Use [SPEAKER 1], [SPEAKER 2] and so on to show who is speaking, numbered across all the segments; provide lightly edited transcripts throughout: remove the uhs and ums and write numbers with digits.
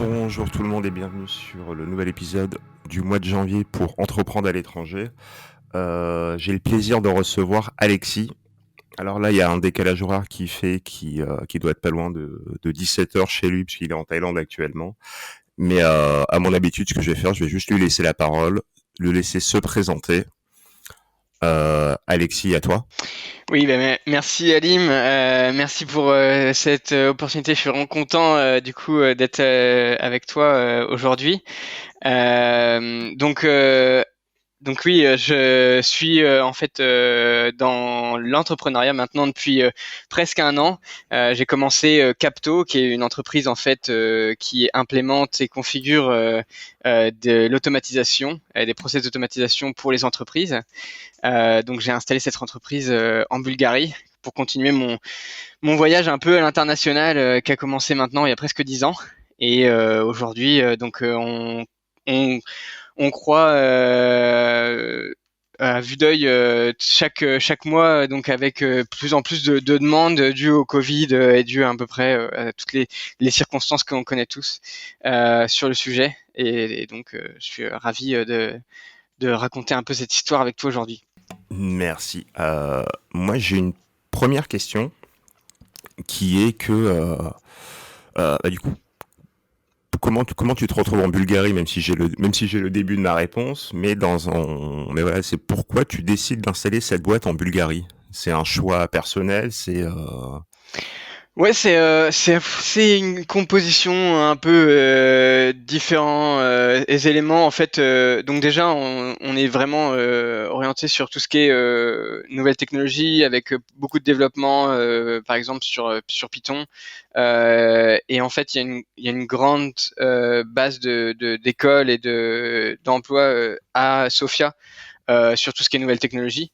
[SPEAKER 1] Bonjour tout le monde et bienvenue sur le nouvel épisode du mois de janvier pour entreprendre à l'étranger. J'ai le plaisir de recevoir Alexis. Alors là, il y a un décalage horaire qui doit être pas loin de 17 heures chez lui puisqu'il est en Thaïlande actuellement. Mais à mon habitude, ce que je vais faire, je vais juste lui laisser la parole, le laisser se présenter. Alexis, à toi.
[SPEAKER 2] Oui, merci Alim, merci pour cette opportunité. Je suis vraiment content d'être avec toi aujourd'hui. Donc oui, je suis en fait dans l'entrepreneuriat maintenant depuis presque un an. J'ai commencé Capto, qui est une entreprise en fait qui implémente et configure de l'automatisation, des process d'automatisation pour les entreprises. Donc j'ai installé cette entreprise en Bulgarie pour continuer mon voyage un peu à l'international qui a commencé maintenant il y a presque 10 ans. Et aujourd'hui, on, on croit à vue d'œil chaque mois, donc avec plus en plus de demandes dues au Covid et dues à peu près à toutes les circonstances que l'on connaît tous sur le sujet. Et donc, je suis ravi de raconter un peu cette histoire avec toi aujourd'hui.
[SPEAKER 1] Merci. Moi, j'ai une première question qui est que du coup, comment tu te retrouves en Bulgarie, même si j'ai le début de ma réponse, mais voilà, c'est pourquoi tu décides d'installer cette boîte en Bulgarie. C'est un choix personnel,
[SPEAKER 2] Ouais, c'est une composition un peu différents éléments en fait. Donc déjà, on est vraiment orienté sur tout ce qui est nouvelles technologies avec beaucoup de développement, par exemple sur Python. Et en fait, il y a une grande base d'écoles et d'emplois à Sofia sur tout ce qui est nouvelles technologies.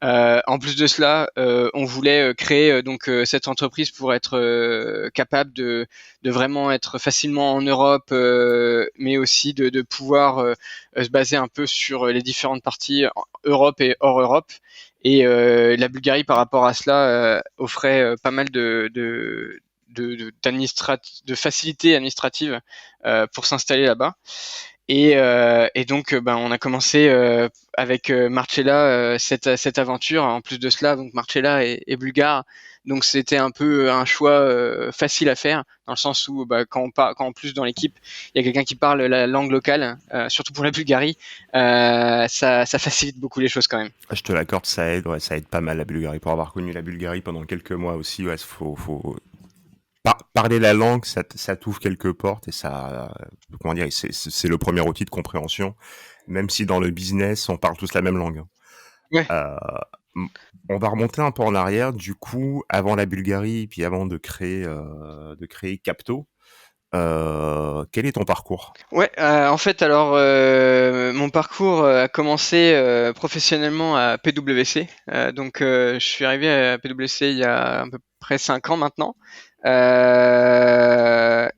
[SPEAKER 2] En plus de cela, on voulait créer cette entreprise pour être capable de vraiment être facilement en Europe, mais aussi de pouvoir se baser un peu sur les différentes parties Europe et hors Europe. Et la Bulgarie, par rapport à cela, offrait pas mal de facilités administratives pour s'installer là-bas. Et donc, on a commencé avec Marcella cette aventure. En plus de cela, donc Marcella est bulgare, donc c'était un peu un choix facile à faire, dans le sens où quand en plus dans l'équipe il y a quelqu'un qui parle la langue locale, surtout pour la Bulgarie, ça facilite beaucoup les choses quand même.
[SPEAKER 1] je te l'accorde, ça aide, ouais, ça aide pas mal la Bulgarie. Pour avoir connu la Bulgarie pendant quelques mois aussi, ouais, parler la langue, ça t'ouvre quelques portes et comment dire, c'est le premier outil de compréhension, même si dans le business on parle tous la même langue.
[SPEAKER 2] Ouais.
[SPEAKER 1] Euh, on va remonter un peu en arrière. Du coup, avant la Bulgarie, puis avant de créer Capto, quel est ton parcours?
[SPEAKER 2] Ouais, en fait, alors mon parcours a commencé professionnellement à PwC. Je suis arrivé à PwC il y a à peu près 5 ans maintenant.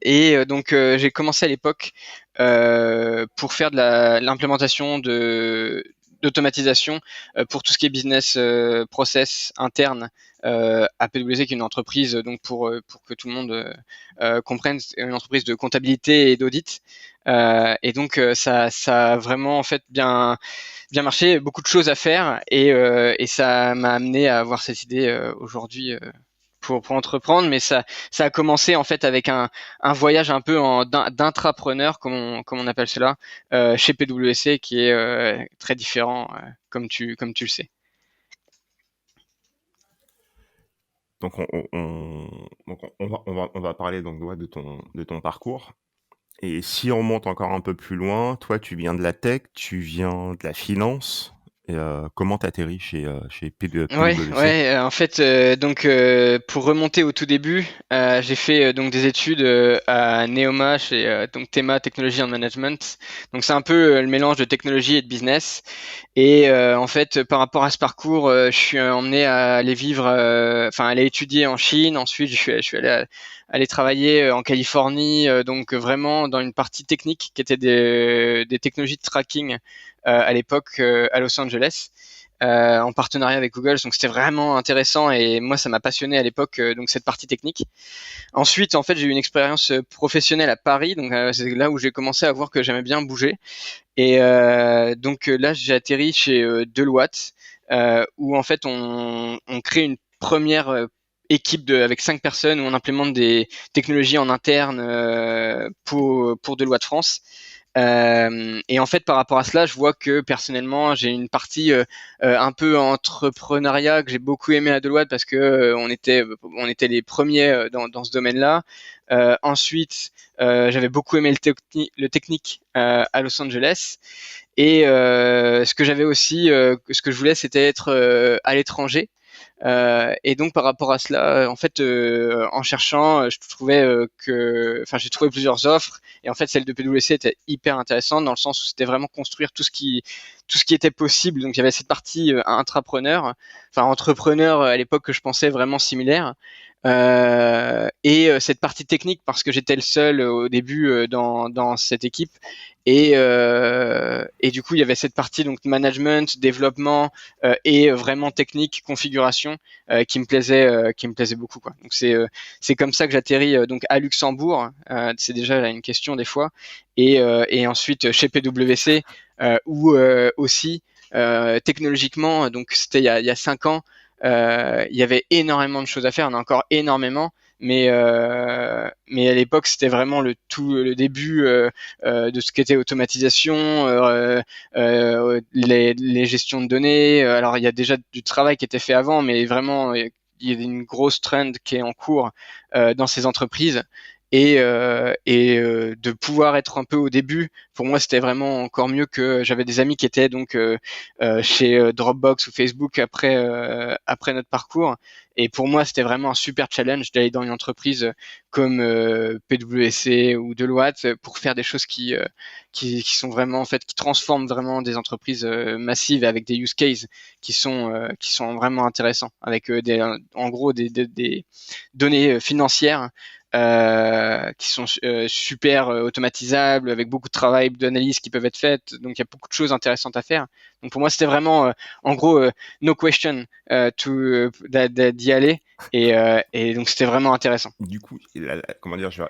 [SPEAKER 2] J'ai commencé à l'époque pour faire de l'implémentation d'automatisation pour tout ce qui est business process interne à PwC, qui est une entreprise, donc pour que tout le monde comprenne, c'est une entreprise de comptabilité et d'audit. Ça a vraiment en fait bien marché, beaucoup de choses à faire, et ça m'a amené à avoir cette idée aujourd'hui pour entreprendre. Mais ça a commencé en fait avec un voyage un peu d'intrapreneur, comme on appelle cela, chez PwC, qui est très différent, comme tu le sais.
[SPEAKER 1] On va parler donc ouais, de ton parcours. Et si on monte encore un peu plus loin, toi, tu viens de la tech, tu viens de la finance. Et, comment t'atterris chez
[SPEAKER 2] Ouais,
[SPEAKER 1] PwC?
[SPEAKER 2] ouais. En fait, pour remonter au tout début, j'ai fait donc des études à Neoma chez donc Thema Technology and Management. Donc c'est un peu le mélange de technologie et de business. Et en fait, par rapport à ce parcours, je suis emmené à aller vivre, enfin aller étudier en Chine. Ensuite, je suis aller travailler en Californie, donc vraiment dans une partie technique qui était des technologies de tracking à l'époque à Los Angeles. en partenariat avec Google. Donc c'était vraiment intéressant et moi ça m'a passionné à l'époque, donc cette partie technique. Ensuite, en fait, j'ai eu une expérience professionnelle à Paris, donc c'est là où j'ai commencé à voir que j'aimais bien bouger. Et donc là, j'ai atterri chez Deloitte, où en fait on crée une première équipe avec 5 personnes où on implémente des technologies en interne pour Deloitte France. Et en fait, par rapport à cela, je vois que personnellement, j'ai une partie un peu entrepreneuriat que j'ai beaucoup aimé à Deloitte parce que on était les premiers dans ce domaine-là. Ensuite, j'avais beaucoup aimé le technique à Los Angeles. Et ce que j'avais aussi, ce que je voulais, c'était être à l'étranger. Et donc par rapport à cela, en fait, en cherchant, je trouvais j'ai trouvé plusieurs offres, et en fait celle de PwC était hyper intéressante dans le sens où c'était vraiment construire tout ce qui était possible. Donc il y avait cette partie entrepreneur à l'époque que je pensais vraiment similaire. Et cette partie technique parce que j'étais le seul au début dans cette équipe et du coup il y avait cette partie donc management, développement et vraiment technique, configuration qui me plaisait beaucoup quoi. Donc c'est comme ça que j'atterris donc à Luxembourg. C'est déjà là, une question des fois et ensuite chez PwC où aussi technologiquement donc c'était il y a 5 ans. Il y avait énormément de choses à faire, on a encore énormément, mais à l'époque c'était vraiment le début de ce qu'était automatisation, les gestions de données. Alors il y a déjà du travail qui était fait avant, mais vraiment il y a une grosse trend qui est en cours dans ces entreprises. Et de pouvoir être un peu au début, pour moi c'était vraiment encore mieux que j'avais des amis qui étaient donc chez Dropbox ou Facebook après notre parcours, et pour moi c'était vraiment un super challenge d'aller dans une entreprise comme PwC ou Deloitte pour faire des choses qui sont vraiment en fait qui transforment vraiment des entreprises massives avec des use cases qui sont vraiment intéressants avec en gros des données financières qui sont super automatisables, avec beaucoup de travail, d'analyses qui peuvent être faites. Donc il y a beaucoup de choses intéressantes à faire. Donc pour moi c'était vraiment en gros no question d'y aller et donc c'était vraiment intéressant.
[SPEAKER 1] Du coup, comment dire, je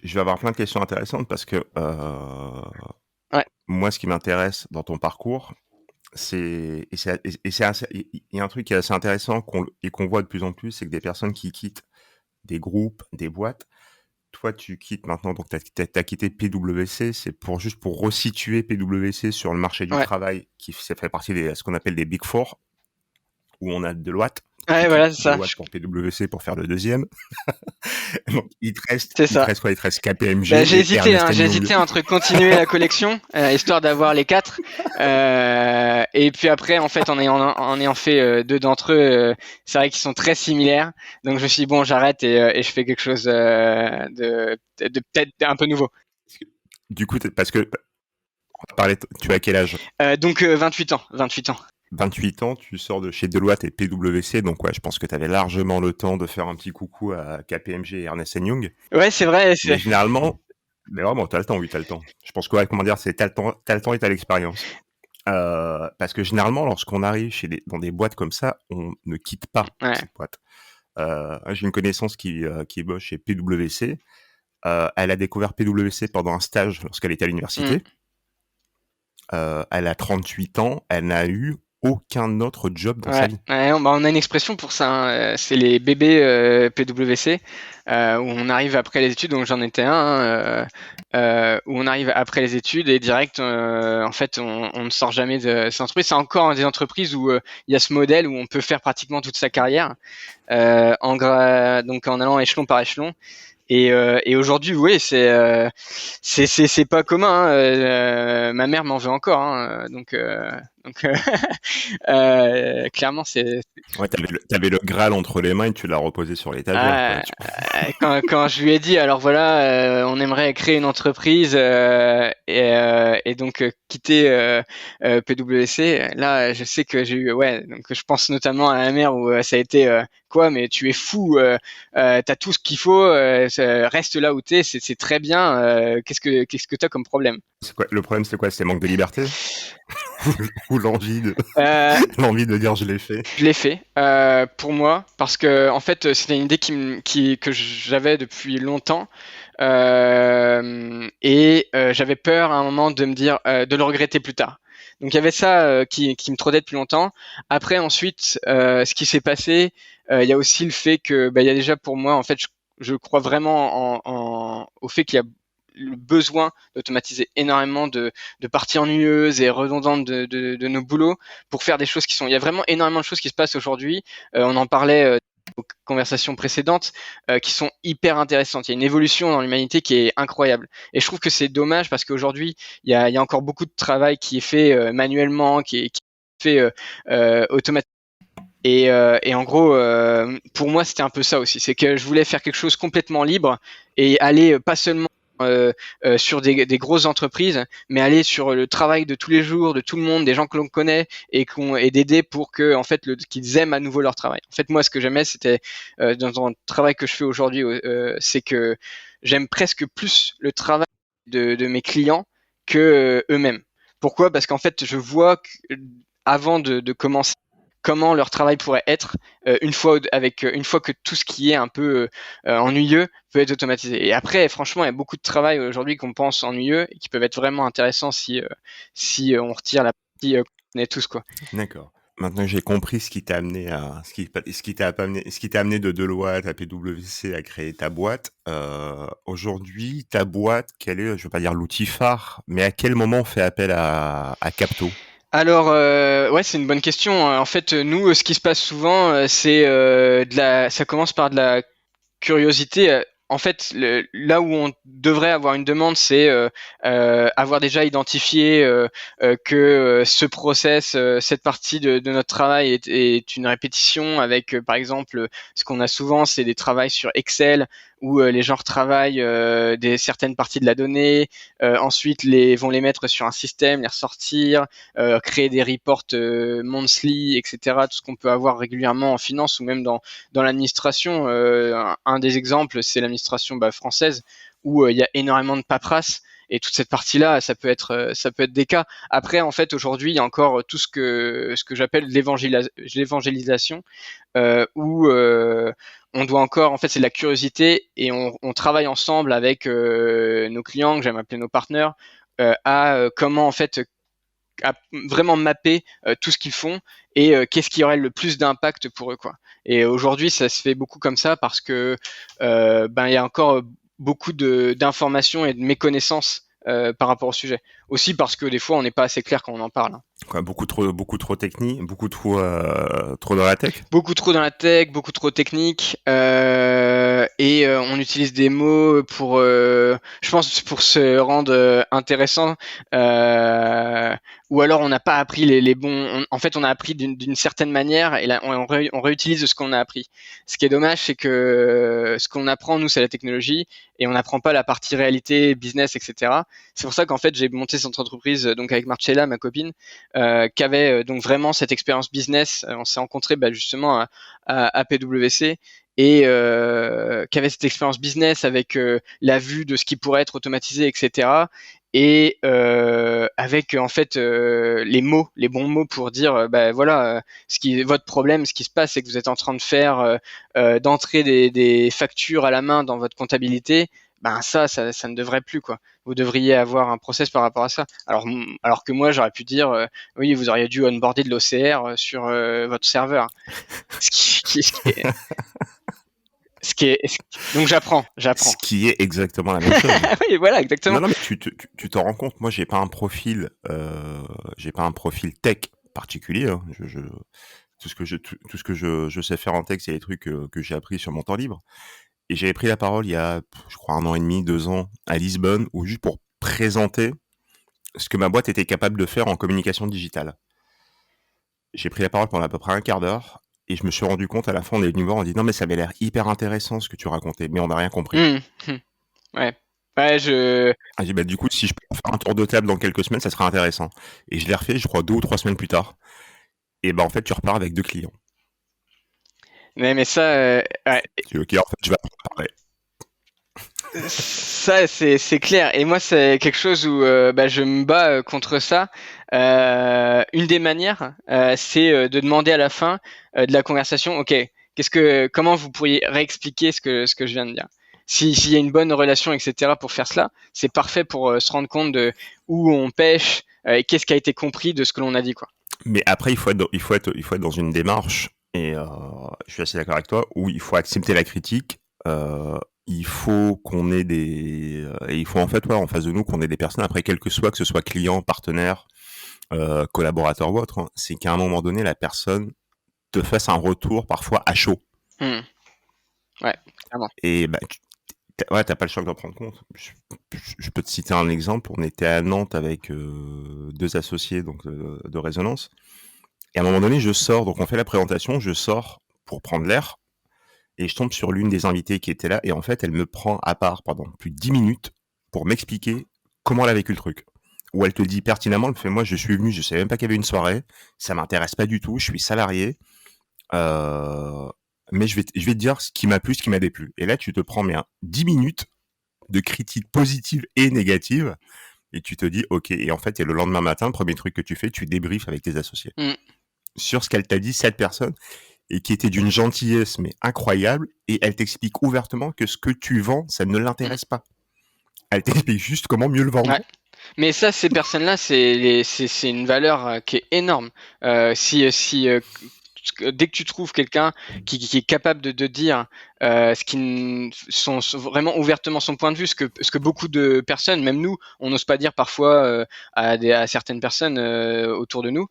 [SPEAKER 1] vais avoir plein de questions intéressantes parce que
[SPEAKER 2] Ouais.
[SPEAKER 1] moi, ce qui m'intéresse dans ton parcours, il y a un truc qui est assez intéressant qu'on voit de plus en plus, c'est que des personnes qui quittent des groupes, des boîtes. Toi, tu quittes maintenant, donc t'as quitté PwC, c'est juste pour resituer PwC sur le marché du travail, ça fait partie ce qu'on appelle des Big Four, où on a Deloitte.
[SPEAKER 2] Ouais, voilà, c'est ça.
[SPEAKER 1] Deloitte pour PwC pour faire le deuxième. Donc, il te reste KPMG.
[SPEAKER 2] Bah, j'ai hésité entre continuer la collection, histoire d'avoir les 4. Et puis après, en fait, en ayant fait 2 d'entre eux, c'est vrai qu'ils sont très similaires. Donc je me suis dit, bon, j'arrête et je fais quelque chose de peut-être un peu nouveau.
[SPEAKER 1] Du coup, parce que tu as quel âge?
[SPEAKER 2] Donc 28 ans.
[SPEAKER 1] 28 ans, tu sors de chez Deloitte et PwC, donc ouais, je pense que tu avais largement le temps de faire un petit coucou à KPMG et Ernst & Young.
[SPEAKER 2] Ouais, c'est vrai.
[SPEAKER 1] Mais généralement, t'as le temps, oui, t'as le temps. Je pense que, ouais, comment dire, t'as le temps et t'as l'expérience. Parce que généralement, lorsqu'on arrive dans des boîtes comme ça, on ne quitte pas cette boîte. J'ai une connaissance qui bosse chez PwC. Elle a découvert PwC pendant un stage lorsqu'elle était à l'université. Elle a 38 ans, elle n'a eu aucun autre job dans sa vie.
[SPEAKER 2] Ouais, on a une expression pour ça, hein. C'est les bébés PwC, où on arrive après les études, donc j'en étais un, où on arrive après les études et direct, en fait, on ne sort jamais de cette entreprise. C'est encore des entreprises où il y a ce modèle où on peut faire pratiquement toute sa carrière, donc en allant échelon par échelon. Et aujourd'hui, oui, c'est pas commun, hein. Ma mère m'en veut encore, hein. Donc clairement, c'est.
[SPEAKER 1] Ouais, t'avais le Graal entre les mains et tu l'as reposé sur l'étagère.
[SPEAKER 2] Quand je lui ai dit, alors voilà, on aimerait créer une entreprise et donc quitter PwC. Là, je sais que j'ai eu, donc je pense notamment à la mère où ça a été quoi, mais tu es fou, t'as tout ce qu'il faut, reste là où t'es, c'est très bien. Qu'est-ce que t'as comme problème?
[SPEAKER 1] Le problème, c'est quoi? C'est manque de liberté? ou l'envie de,
[SPEAKER 2] Euh,
[SPEAKER 1] l'envie de dire je l'ai fait.
[SPEAKER 2] je l'ai fait pour moi parce que en fait c'était une idée que j'avais depuis longtemps j'avais peur à un moment de me dire de le regretter plus tard. Donc il y avait ça qui me trottait depuis longtemps. Après ensuite ce qui s'est passé, il y a aussi le fait que il y a déjà pour moi en fait je crois vraiment au fait qu'il y a le besoin d'automatiser énormément de parties ennuyeuses et redondantes de nos boulots pour faire des choses qui sont. Il y a vraiment énormément de choses qui se passent aujourd'hui. On en parlait aux conversations précédentes qui sont hyper intéressantes. Il y a une évolution dans l'humanité qui est incroyable. Et je trouve que c'est dommage parce qu'aujourd'hui, il y a encore beaucoup de travail qui est fait manuellement, qui est fait automatiquement. Et en gros, pour moi, c'était un peu ça aussi. C'est que je voulais faire quelque chose complètement libre et aller pas seulement sur des grosses entreprises, mais aller sur le travail de tous les jours, de tout le monde, des gens que l'on connaît et d'aider pour que en fait qu'ils aiment à nouveau leur travail. En fait, moi, ce que j'aimais, c'était dans le travail que je fais aujourd'hui, c'est que j'aime presque plus le travail de mes clients que eux-mêmes. Pourquoi? Parce qu'en fait, je vois avant de commencer comment leur travail pourrait être une fois que tout ce qui est un peu ennuyeux peut être automatisé. Et après, franchement, il y a beaucoup de travail aujourd'hui qu'on pense ennuyeux et qui peuvent être vraiment intéressants si on retire la partie qu'on connaît tous, quoi.
[SPEAKER 1] D'accord. Maintenant que j'ai compris ce qui t'a amené à ce qui t'a amené de Deloitte à PwC à créer ta boîte, aujourd'hui, ta boîte, quel est, je veux pas dire l'outil phare, mais à quel moment on fait appel à Capto?
[SPEAKER 2] Alors, ouais, c'est une bonne question. En fait, nous, ce qui se passe souvent, c'est ça commence par de la curiosité. En fait, là où on devrait avoir une demande, c'est avoir déjà identifié que ce process, cette partie de notre travail est une répétition avec, par exemple, ce qu'on a souvent, c'est des travails sur Excel où les gens retravaillent certaines parties de la donnée, ensuite vont les mettre sur un système, les ressortir, créer des reports monthly, etc. Tout ce qu'on peut avoir régulièrement en finance ou même dans l'administration. Un des exemples, c'est l'administration française où il y a énormément de paperasse. Et toute cette partie-là, ça peut être des cas. Après, en fait, aujourd'hui, il y a encore tout ce que j'appelle l'évangélisation, où on doit encore, en fait, c'est de la curiosité et on travaille ensemble avec nos clients, que j'aime appeler nos partenaires, à comment en fait à vraiment mapper tout ce qu'ils font et qu'est-ce qui aurait le plus d'impact pour eux, quoi. Et aujourd'hui, ça se fait beaucoup comme ça parce que il y a encore beaucoup d'informations et de méconnaissances par rapport au sujet. Aussi parce que des fois, on n'est pas assez clair quand on en parle.
[SPEAKER 1] Quoi, beaucoup trop technique, trop dans la tech?
[SPEAKER 2] Beaucoup trop dans la tech, beaucoup trop technique, et on utilise des mots pour, je pense, pour se rendre intéressant, ou alors on n'a pas appris les bons. En fait, on a appris d'une certaine manière et là, on réutilise ce qu'on a appris. Ce qui est dommage, c'est que ce qu'on apprend nous, c'est la technologie et on n'apprend pas la partie réalité, business, etc. C'est pour ça qu'en fait, j'ai monté cette entreprise donc avec Marcella, ma copine, qui avait donc vraiment cette expérience business. On s'est rencontrés justement à PwC et qui avait cette expérience business avec la vue de ce qui pourrait être automatisé, etc. Et avec en fait les bons mots pour dire voilà votre problème, ce qui se passe, c'est que vous êtes en train de faire d'entrer des factures à la main dans votre comptabilité. Ça ne devrait plus, quoi. Vous devriez avoir un process par rapport à ça. Alors que moi, j'aurais pu dire, oui, vous auriez dû onboarder de l'OCR sur votre serveur. Donc j'apprends.
[SPEAKER 1] Ce qui est exactement la même chose.
[SPEAKER 2] Oui, voilà, exactement.
[SPEAKER 1] Non, mais tu t'en rends compte. Moi, j'ai pas un profil tech particulier, hein. Tout ce que je sais faire en tech, c'est les trucs que j'ai appris sur mon temps libre. Et j'avais pris la parole il y a, je crois, 1 an et demi, 2 ans, à Lisbonne, où juste pour présenter ce que ma boîte était capable de faire en communication digitale. J'ai pris la parole pendant à peu près un quart d'heure, et je me suis rendu compte, à la fin, on est venu voir, on dit non, mais ça avait l'air hyper intéressant ce que tu racontais, mais on n'a rien compris.
[SPEAKER 2] Ouais. Ouais,
[SPEAKER 1] Ah, j'ai dit, du coup, si je peux faire un tour de table dans quelques semaines, ça serait intéressant. Et je l'ai refait, je crois, 2 ou 3 semaines plus tard. Et en fait, tu repars avec 2 clients.
[SPEAKER 2] Mais ça, ouais.
[SPEAKER 1] Tu dis, ok, en fait, je vais parler.
[SPEAKER 2] Ça, c'est clair. Et moi, c'est quelque chose où je me bats contre ça. une des manières, c'est de demander à la fin de la conversation, ok, comment vous pourriez réexpliquer ce que je viens de dire. S'il y a une bonne relation, etc., pour faire cela, c'est parfait pour se rendre compte de où on pêche et qu'est-ce qui a été compris de ce que l'on a dit, quoi.
[SPEAKER 1] Mais après, il faut être dans une démarche, et je suis assez d'accord avec toi, où il faut accepter la critique. Il faut qu'on ait et il faut en fait, en face de nous, qu'on ait des personnes, après, quel que ce soit client, partenaire, collaborateur ou autre, hein, c'est qu'à un moment donné, la personne te fasse un retour, parfois à chaud.
[SPEAKER 2] Ouais, clairement.
[SPEAKER 1] Et t'as pas le choix d'en prendre compte. Je peux te citer un exemple. On était à Nantes avec 2 associés donc de Résonance. Et à un moment donné, je sors, donc on fait la présentation, je sors pour prendre l'air, et je tombe sur l'une des invitées qui était là, et en fait, elle me prend à part pendant plus de 10 minutes pour m'expliquer comment elle a vécu le truc. Où elle te dit pertinemment, elle me fait, moi, je suis venu, je savais même pas qu'il y avait une soirée, ça m'intéresse pas du tout, je suis salarié, mais je vais te dire ce qui m'a plu, ce qui m'a déplu. Et là, tu te prends 10 minutes de critiques positives et négatives, et tu te dis, ok, et en fait, et le lendemain matin, le premier truc que tu fais, tu débriefes avec tes associés. Sur ce qu'elle t'a dit, cette personne, et qui était d'une gentillesse mais incroyable, et elle t'explique ouvertement que ce que tu vends, ça ne l'intéresse pas. Elle t'explique juste comment mieux le vendre.
[SPEAKER 2] Ouais. Mais ça, ces personnes-là, c'est une valeur qui est énorme. Dès que tu trouves quelqu'un qui est capable de dire vraiment ouvertement son point de vue, ce que beaucoup de personnes, même nous, on n'ose pas dire parfois à certaines personnes autour de nous,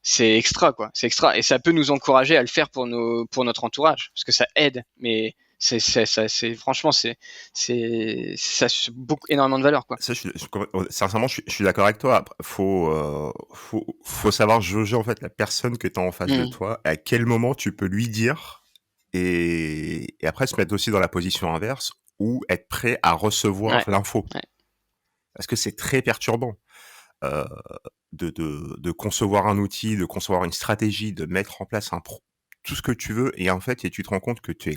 [SPEAKER 2] c'est extra, quoi. C'est extra, et ça peut nous encourager à le faire pour notre entourage, parce que ça aide. Mais franchement, ça a énormément de valeur, quoi.
[SPEAKER 1] Ça, sincèrement, je suis d'accord avec toi. Après, faut savoir jauger en fait la personne que tu as en face de toi, à quel moment tu peux lui dire, et après se mettre aussi dans la position inverse, ou être prêt à recevoir l'info.
[SPEAKER 2] Ouais.
[SPEAKER 1] Parce que c'est très perturbant de concevoir un outil, de concevoir une stratégie, de mettre en place tout ce que tu veux, et en fait, tu te rends compte que tu es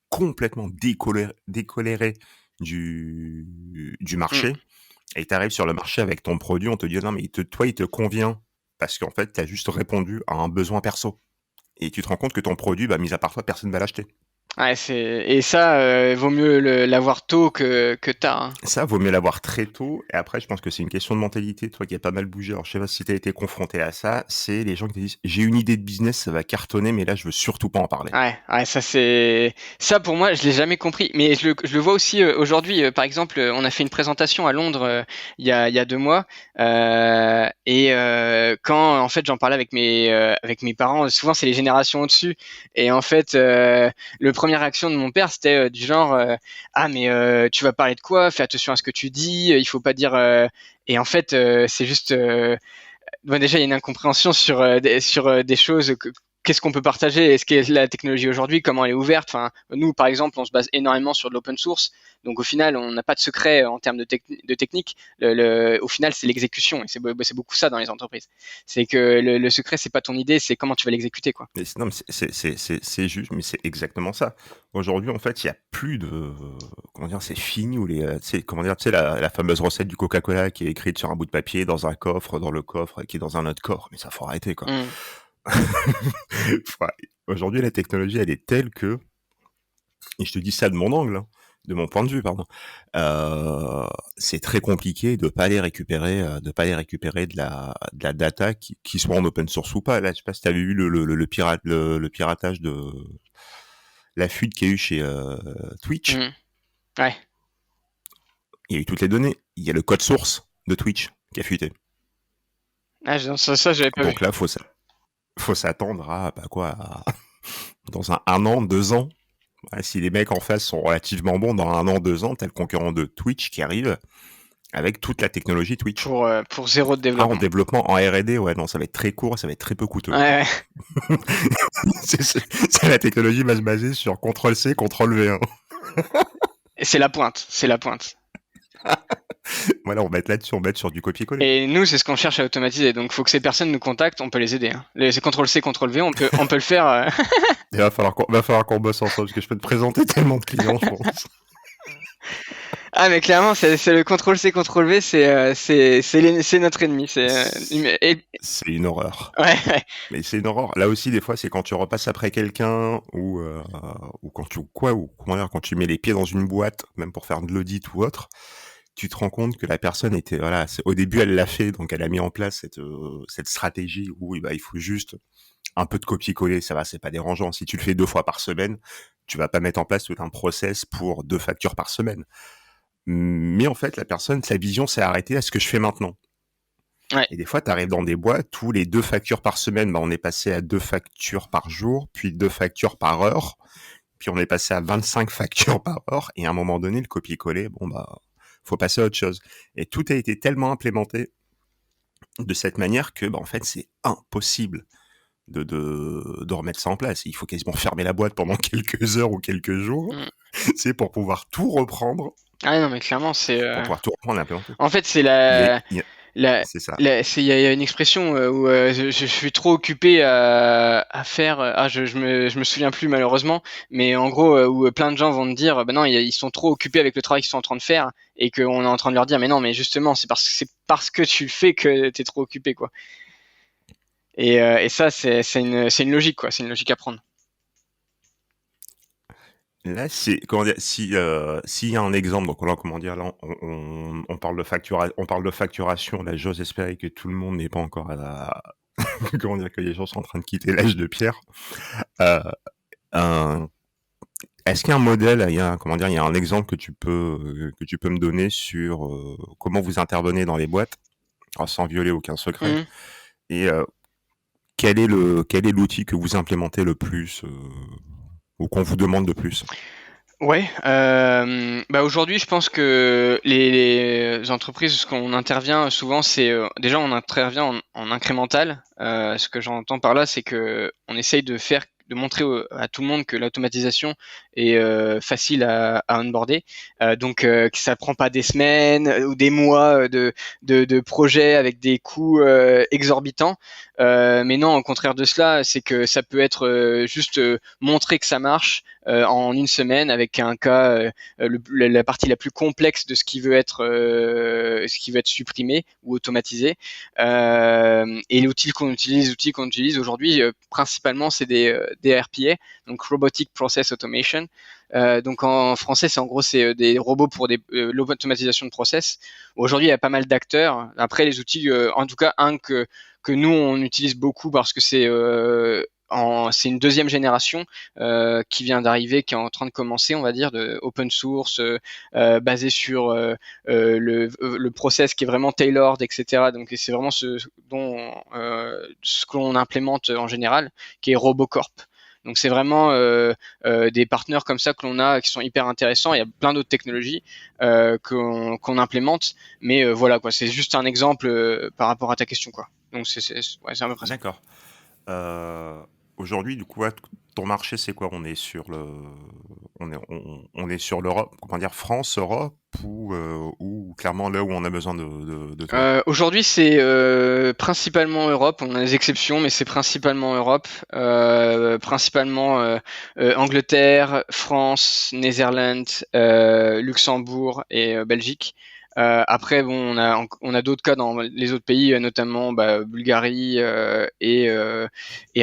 [SPEAKER 1] complètement décoléré du marché, et tu arrives sur le marché avec ton produit, on te dit non mais toi il te convient parce qu'en fait tu as juste répondu à un besoin perso, et tu te rends compte que ton produit, mis à part toi, personne va l'acheter.
[SPEAKER 2] Ouais, et ça, vaut mieux l'avoir tôt que tard, hein.
[SPEAKER 1] Ça, vaut mieux l'avoir très tôt. Et après, je pense que c'est une question de mentalité, toi qui as pas mal bougé. Alors, je sais pas si tu as été confronté à ça. C'est les gens qui te disent, j'ai une idée de business, ça va cartonner, mais là, je veux surtout pas en parler.
[SPEAKER 2] Ouais, ça pour moi, je l'ai jamais compris. Mais je le vois aussi aujourd'hui. Par exemple, on a fait une présentation à Londres il y a 2 mois, et quand en fait j'en parlais avec mes parents, souvent c'est les générations au-dessus. Et en fait, le première réaction de mon père, c'était du genre ah mais tu vas parler de quoi? Fais attention à ce que tu dis. Il faut pas dire. Et en fait, c'est juste. Bon, déjà, il y a une incompréhension sur des choses. Qu'est-ce qu'on peut partager? Est-ce que la technologie aujourd'hui, comment elle est ouverte? Enfin, nous, par exemple, on se base énormément sur de l'open source. Donc, au final, on n'a pas de secret en termes de technique. Au final, c'est l'exécution. Et c'est beaucoup ça dans les entreprises. C'est que le secret, c'est pas ton idée, c'est comment tu vas l'exécuter, quoi.
[SPEAKER 1] Non, mais c'est juste, mais c'est exactement ça. Aujourd'hui, en fait, il y a plus de, comment dire, c'est fini, ou la fameuse recette du Coca-Cola qui est écrite sur un bout de papier, dans un coffre, dans le coffre, qui est dans un autre corps. Mais ça, faut arrêter, quoi. Enfin, aujourd'hui, la technologie, elle est telle que, et je te dis ça de mon angle, hein, de mon point de vue, pardon, c'est très compliqué de pas aller récupérer de la data qui soit en open source ou pas. Là, je sais pas si tu avais vu le piratage de la fuite qu'il y a eu chez Twitch.
[SPEAKER 2] Ouais.
[SPEAKER 1] Il y a eu toutes les données. Il y a le code source de Twitch qui a fuité.
[SPEAKER 2] Ah, ça j'avais pas vu.
[SPEAKER 1] Donc là, faut s'attendre à dans un an, 2 ans. Si les mecs en face sont relativement bons, dans 1 an, 2 ans, t'as le concurrent de Twitch qui arrive avec toute la technologie Twitch.
[SPEAKER 2] Pour zéro de développement.
[SPEAKER 1] En développement, en R&D, ouais, non, ça va être très court, ça va être très peu coûteux.
[SPEAKER 2] Ouais.
[SPEAKER 1] C'est la technologie va se baser sur CTRL-C, CTRL-V1.
[SPEAKER 2] C'est la pointe.
[SPEAKER 1] Voilà, on va être là-dessus, on va être sur du copier-coller.
[SPEAKER 2] Et nous, c'est ce qu'on cherche à automatiser. Donc, faut que ces personnes nous contactent, on peut les aider. Hein. C'est CTRL-C, CTRL-V, on peut le faire.
[SPEAKER 1] Il va falloir qu'on bosse ensemble, parce que je peux te présenter tellement de clients, je pense.
[SPEAKER 2] Ah, mais clairement, c'est le contrôle-C, contrôle-V, c'est notre ennemi.
[SPEAKER 1] C'est une horreur.
[SPEAKER 2] Ouais, ouais.
[SPEAKER 1] Mais c'est une horreur. Là aussi, des fois, c'est quand tu repasses après quelqu'un ou comment dire, quand tu mets les pieds dans une boîte, même pour faire de l'audit ou autre, tu te rends compte que la personne était, voilà, au début, elle l'a fait, donc elle a mis en place cette stratégie où bah, il faut juste un peu de copier-coller, ça va, c'est pas dérangeant. Si tu le fais 2 fois par semaine, tu vas pas mettre en place tout un process pour 2 factures par semaine. Mais en fait, la personne, sa vision s'est arrêtée à ce que je fais maintenant.
[SPEAKER 2] Ouais.
[SPEAKER 1] Et des fois, tu arrives dans des boîtes où les 2 factures par semaine, bah, on est passé à 2 factures par jour, puis 2 factures par heure, puis on est passé à 25 factures par heure, et à un moment donné, le copier-coller, bon bah, faut passer à autre chose. Et tout a été tellement implémenté de cette manière que, bah, en fait, c'est impossible de remettre ça en place. Il faut quasiment fermer la boîte pendant quelques heures ou quelques jours,
[SPEAKER 2] Mm.
[SPEAKER 1] c'est pour pouvoir tout reprendre,
[SPEAKER 2] Ah non, mais clairement,
[SPEAKER 1] pour pouvoir tout reprendre et implémenter.
[SPEAKER 2] en fait, c'est
[SPEAKER 1] C'est ça.
[SPEAKER 2] il y a une expression où je suis trop occupé à faire. Je me souviens plus malheureusement, mais en gros, où plein de gens vont me dire, bah non, ils sont trop occupés avec le travail qu'ils sont en train de faire, et qu'on est en train de leur dire, mais non, mais justement, c'est parce que tu le fais que t'es trop occupé, quoi. Et ça, c'est une logique, quoi. C'est une logique à prendre.
[SPEAKER 1] Là, c'est comment dire, si s'il y a un exemple, donc là, comment dire, là, on parle de facturation. Là, j'ose espérer que tout le monde n'est pas encore à la comment dire, que les gens sont en train de quitter l'âge de pierre. Euh, un- Est-ce qu'il y a un modèle, comment dire, il y a un exemple que tu peux me donner sur comment vous intervenez dans les boîtes, alors, sans violer aucun secret,
[SPEAKER 2] Mhm.
[SPEAKER 1] et quel est l'outil que vous implémentez le plus ou qu'on vous demande de plus?
[SPEAKER 2] Ouais, bah aujourd'hui, je pense que les entreprises, ce qu'on intervient souvent, c'est déjà on intervient en incrémental. Ce que j'entends par là, c'est que on essaye de montrer à tout le monde que l'automatisation est facile à onboarder. Donc que ça prend pas des semaines ou des mois de projets avec des coûts exorbitants. Mais non, au contraire de cela, c'est que ça peut être juste montrer que ça marche en une semaine avec un cas, la partie la plus complexe de ce qui veut être supprimé ou automatisé. Et l'outil qu'on utilise aujourd'hui, principalement, c'est des RPA, donc Robotic Process Automation. Donc en français, c'est en gros c'est des robots pour l'automatisation de process. Aujourd'hui, il y a pas mal d'acteurs. Après, les outils, en tout cas un que nous on utilise beaucoup parce que c'est une deuxième génération qui vient d'arriver, qui est en train de commencer, on va dire, de open source, basé sur le process qui est vraiment tailored, etc. Donc c'est vraiment ce que l'on implémente en général, qui est RoboCorp. Donc c'est vraiment des partenaires comme ça que l'on a qui sont hyper intéressants. Il y a plein d'autres technologies qu'on implémente, mais voilà quoi, c'est juste un exemple par rapport à ta question quoi. Donc ouais, c'est à peu près ça.
[SPEAKER 1] D'accord. Euh, Aujourd'hui, du coup, ouais, ton marché, c'est quoi? On est sur l'Europe, comment dire, France, Europe, ou clairement là où on a besoin de toi?
[SPEAKER 2] Aujourd'hui, c'est principalement Europe. On a des exceptions, mais c'est principalement Europe. Principalement Angleterre, France, Netherlands, Luxembourg et Belgique. Après, bon, on a d'autres cas dans les autres pays, notamment bah, Bulgarie et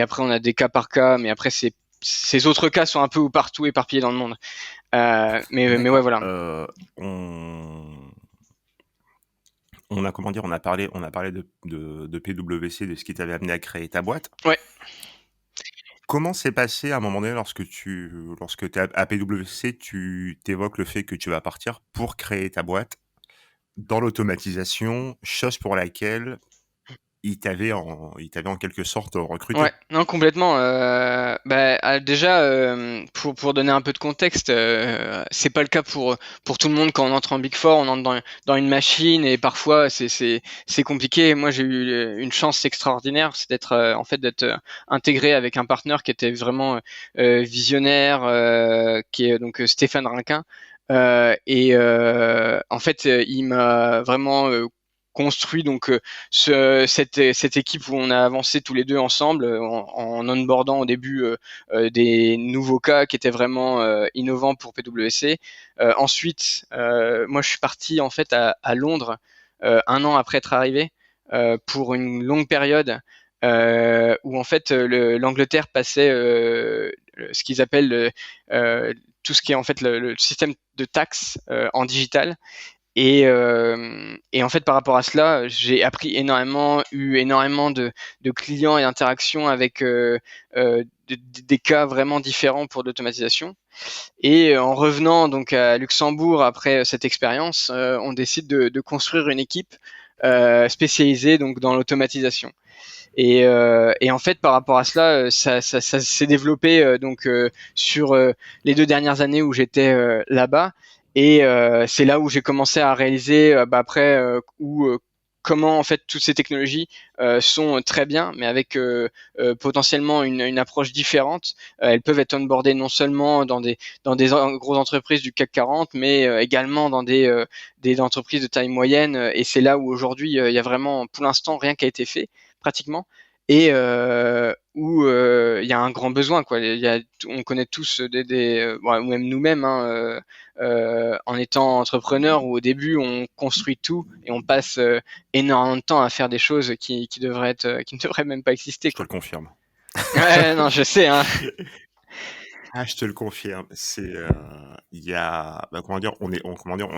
[SPEAKER 2] après on a des cas par cas, mais après ces autres cas sont un peu partout éparpillés dans le monde. Mais ouais,
[SPEAKER 1] D'accord.
[SPEAKER 2] voilà.
[SPEAKER 1] On, comment dire, on a parlé de PwC, de ce qui t'avait amené à créer ta boîte.
[SPEAKER 2] Ouais.
[SPEAKER 1] Comment s'est passé à un moment donné lorsque tu es à PwC, tu t'évoques le fait que tu vas partir pour créer ta boîte dans l'automatisation, chose pour laquelle il t'avait en quelque sorte
[SPEAKER 2] Ouais,
[SPEAKER 1] recruté.
[SPEAKER 2] non, complètement. Bah, déjà, pour donner un peu de contexte, c'est pas le cas pour tout le monde quand on entre en Big Four, on entre dans une machine et parfois c'est compliqué. Moi, j'ai eu une chance extraordinaire, c'est d'être intégré avec un partenaire qui était vraiment visionnaire, qui est donc Stéphane Rinquin. En fait, il m'a vraiment construit donc cette équipe où on a avancé tous les deux ensemble en onboardant au début des nouveaux cas qui étaient vraiment innovants pour PwC. Ensuite, moi je suis parti en fait à Londres 1 an après être arrivé pour une longue période où en fait l'Angleterre passait ce qu'ils appellent tout ce qui est en fait le système de taxes en digital. Et en fait, par rapport à cela, j'ai appris eu énormément de clients et d'interactions avec des cas vraiment différents pour l'automatisation. Et en revenant donc à Luxembourg après cette expérience, on décide de construire une équipe spécialisée donc dans l'automatisation. Et en fait, par rapport à cela, ça s'est développé donc sur les 2 dernières années où j'étais là-bas. Et c'est là où j'ai commencé à réaliser après comment en fait toutes ces technologies sont très bien, mais avec potentiellement une approche différente. Elles peuvent être onboardées non seulement dans des grosses entreprises du CAC 40, mais également dans des entreprises de taille moyenne. Et c'est là où aujourd'hui il y a vraiment pour l'instant rien qui a été fait pratiquement. Et où il y a un grand besoin, quoi. On connaît tous ou même nous-mêmes, hein, en étant entrepreneur, où au début on construit tout et on passe énormément de temps à faire des choses qui ne devraient même pas exister,
[SPEAKER 1] Je te
[SPEAKER 2] quoi.
[SPEAKER 1] le confirme.
[SPEAKER 2] Ouais, non, je sais, hein.
[SPEAKER 1] Ah, je te le confirme. Il y a, comment dire, on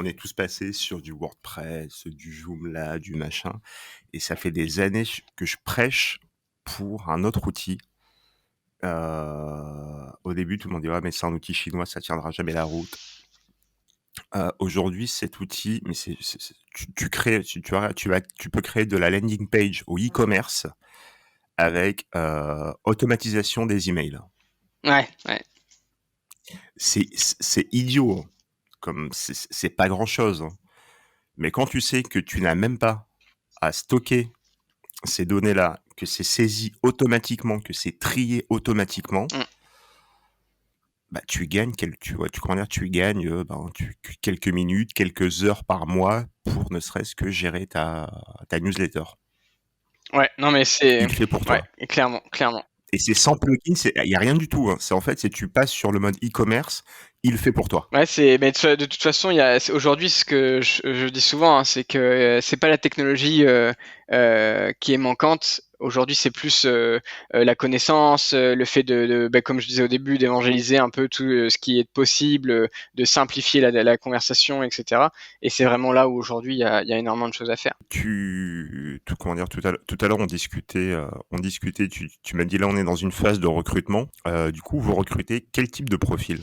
[SPEAKER 1] est tous passés sur du WordPress, du Joomla, du machin, et ça fait des années que je prêche pour un autre outil. Au début, tout le monde dit, ouais, mais c'est un outil chinois, ça tiendra jamais la route. Aujourd'hui, cet outil, mais tu peux créer de la landing page au e-commerce avec automatisation des emails.
[SPEAKER 2] Ouais.
[SPEAKER 1] C'est idiot, hein. Comme c'est pas grand chose, hein. Mais quand tu sais que tu n'as même pas à stocker ces données-là, que c'est saisi automatiquement, que c'est trié automatiquement, bah, tu gagnes quelques minutes, quelques heures par mois pour ne serait-ce que gérer ta newsletter.
[SPEAKER 2] Ouais, non, mais
[SPEAKER 1] Il le fait pour toi.
[SPEAKER 2] Ouais, clairement.
[SPEAKER 1] Et c'est sans plugin, il y a rien du tout, hein. C'est tu passes sur le mode e-commerce, il le fait pour toi.
[SPEAKER 2] Ouais, mais de toute façon, aujourd'hui, ce que je dis souvent, hein, c'est que c'est pas la technologie qui est manquante. Aujourd'hui, c'est plus la connaissance, le fait comme je disais au début, d'évangéliser un peu tout ce qui est possible, de simplifier la conversation, etc. Et c'est vraiment là où aujourd'hui il y a énormément de choses à faire.
[SPEAKER 1] Tout à l'heure, on discutait, tu m'as dit là, on est dans une phase de recrutement. Du coup, vous recrutez quel type de profil?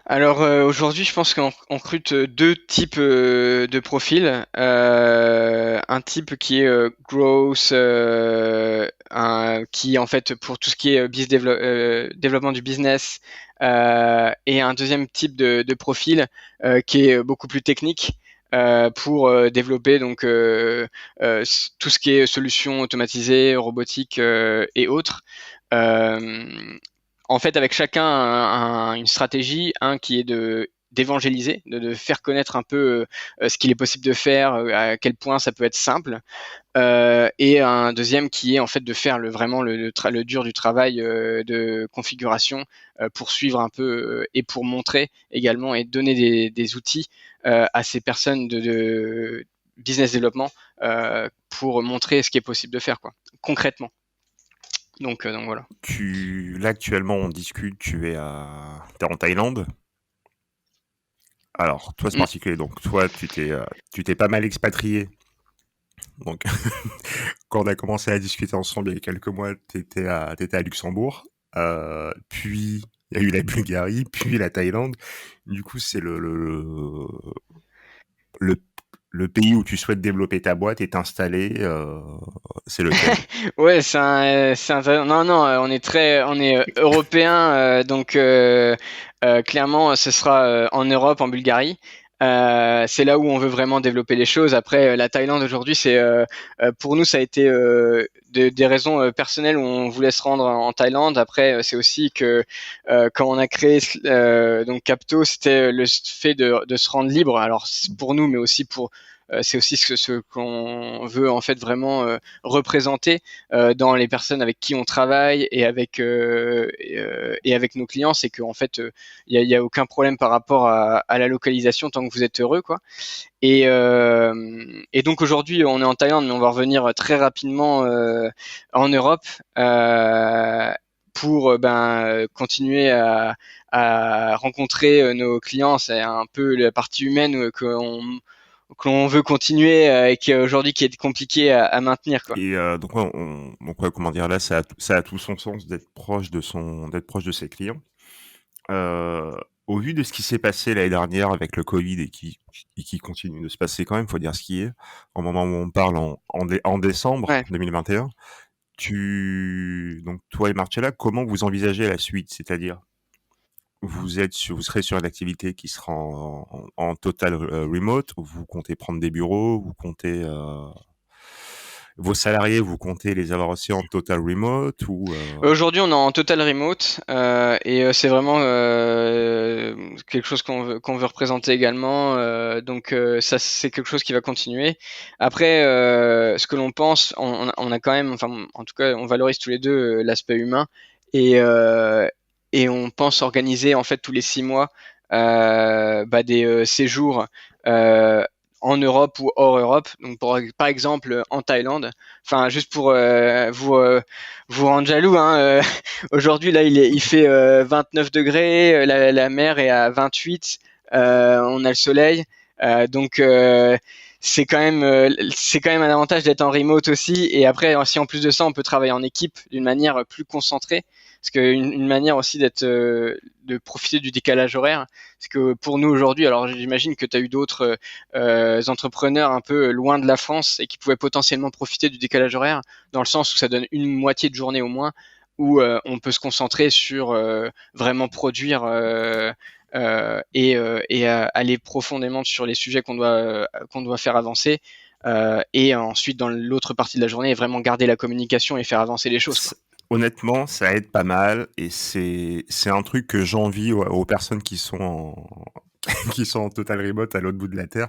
[SPEAKER 2] Alors aujourd'hui, je pense qu'on recrute 2 types de profils. Un type qui est growth, qui en fait pour tout ce qui est développement du business, et un deuxième type de profil qui est beaucoup plus technique. Pour développer donc tout ce qui est solutions automatisées, robotiques et autres. En fait, avec chacun une stratégie, un qui est d'évangéliser, de faire connaître un peu ce qu'il est possible de faire, à quel point ça peut être simple, et un deuxième qui est en fait de faire vraiment le dur du travail de configuration pour suivre un peu et pour montrer également et donner des outils à ces personnes de business développement pour montrer ce qui est possible de faire, quoi, concrètement. Donc voilà.
[SPEAKER 1] Là, actuellement, on discute, t'es en Thaïlande. Alors, toi, c'est particulier. Donc, toi, tu t'es pas mal expatrié. Donc, quand on a commencé à discuter ensemble il y a quelques mois, t'étais à Luxembourg. Puis, il y a eu la Bulgarie, puis la Thaïlande. Du coup, c'est le pays où tu souhaites développer ta boîte et t'installer, c'est lequel?
[SPEAKER 2] Ouais, non, on est européen, donc clairement, ce sera en Europe, en Bulgarie. C'est là où on veut vraiment développer les choses. Après, la Thaïlande aujourd'hui, c'est pour nous, ça a été des raisons personnelles où on voulait se rendre en Thaïlande. Après, c'est aussi que quand on a créé donc Capto, c'était le fait de se rendre libre. Alors pour nous, mais aussi pour c'est aussi ce qu'on veut en fait vraiment représenter dans les personnes avec qui on travaille et avec nos clients, c'est qu'en fait il y a aucun problème par rapport à la localisation tant que vous êtes heureux, quoi. Et donc aujourd'hui, on est en Thaïlande, mais on va revenir très rapidement en Europe pour continuer à rencontrer nos clients. C'est un peu la partie humaine que l'on veut continuer et qui aujourd'hui qui est compliqué à maintenir, quoi.
[SPEAKER 1] Et comment dire, là, ça a tout son sens d'être proche de ses clients. Au vu de ce qui s'est passé l'année dernière avec le Covid et qui continue de se passer quand même, faut dire ce qui est, au moment où on parle en décembre
[SPEAKER 2] Ouais.
[SPEAKER 1] 2021, donc toi et Marcella, comment vous envisagez la suite? C'est-à-dire, vous serez sur une activité qui sera en total remote, vous comptez prendre des bureaux, vous comptez vos salariés, vous comptez les avoir aussi en total remote ou
[SPEAKER 2] Aujourd'hui, on est en total remote et c'est vraiment quelque chose qu'on veut représenter également. Donc ça, c'est quelque chose qui va continuer. Après, ce que l'on pense, on a quand même, enfin, en tout cas, on valorise tous les deux l'aspect humain et et on pense organiser en fait tous les 6 mois des séjours euh, en Europe ou hors Europe. Donc par exemple en Thaïlande. Enfin, juste pour vous rendre jaloux, hein, aujourd'hui là il fait 29 degrés, la mer est à 28, on a le soleil, donc c'est quand même un avantage d'être en remote aussi. Et après, si en plus de ça on peut travailler en équipe d'une manière plus concentrée, parce qu'une manière aussi de profiter du décalage horaire, c'est que pour nous aujourd'hui, alors j'imagine que tu as eu d'autres entrepreneurs un peu loin de la France et qui pouvaient potentiellement profiter du décalage horaire, dans le sens où ça donne une moitié de journée au moins, où on peut se concentrer sur vraiment produire et aller profondément sur les sujets qu'on doit faire avancer. Et ensuite, dans l'autre partie de la journée, vraiment garder la communication et faire avancer les choses, quoi.
[SPEAKER 1] honnêtement, ça aide pas mal et c'est un truc que j'envie aux personnes qui sont qui sont en total remote à l'autre bout de la terre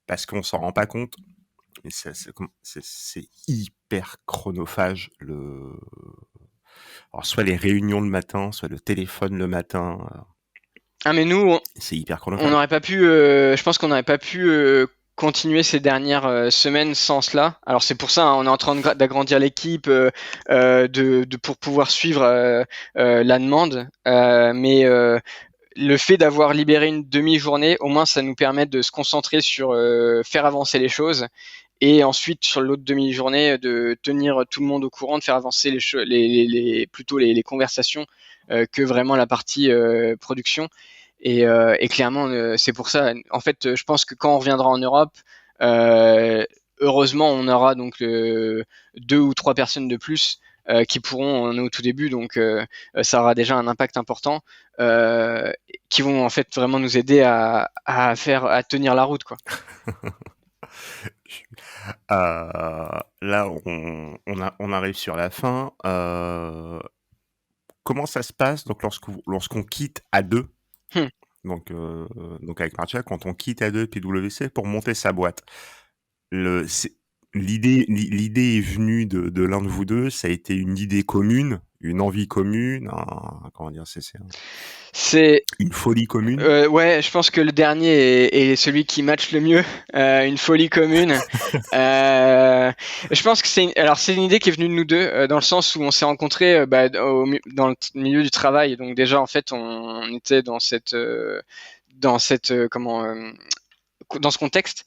[SPEAKER 1] parce qu'on s'en rend pas compte. Et c'est hyper chronophage alors soit les réunions le matin, soit le téléphone le matin.
[SPEAKER 2] Ah, mais nous,
[SPEAKER 1] C'est hyper
[SPEAKER 2] on
[SPEAKER 1] chronophage.
[SPEAKER 2] n'aurait pas pu, je pense qu'on n'aurait pas pu continuer ces dernières semaines sans cela. Alors c'est pour ça, hein, on est en train d'agrandir l'équipe pour pouvoir suivre la demande. Mais le fait d'avoir libéré une demi-journée, au moins ça nous permet de se concentrer sur faire avancer les choses. Et ensuite, sur l'autre demi-journée, de tenir tout le monde au courant, de faire avancer plutôt les conversations que vraiment la partie production. Et clairement, c'est pour ça. En fait, je pense que quand on reviendra en Europe, heureusement, on aura donc 2 ou 3 personnes de plus qui pourront, on est au tout début, donc ça aura déjà un impact important, qui vont en fait vraiment nous aider à tenir la route, quoi.
[SPEAKER 1] Là, on arrive sur la fin. Comment ça se passe donc lorsqu'on quitte à deux,
[SPEAKER 2] Hmm.
[SPEAKER 1] donc avec Marcia, quand on quitte à deux PwC pour monter sa boîte, le, c'est- l'idée est venue de l'un de vous deux, ça a été une idée commune, une envie commune, comment dire,
[SPEAKER 2] C'est
[SPEAKER 1] une folie commune.
[SPEAKER 2] Ouais, je pense que le dernier est celui qui match le mieux, une folie commune. Je pense que alors c'est une idée qui est venue de nous deux, dans le sens où on s'est rencontrés dans le milieu du travail. Donc déjà en fait on était dans cette dans ce contexte.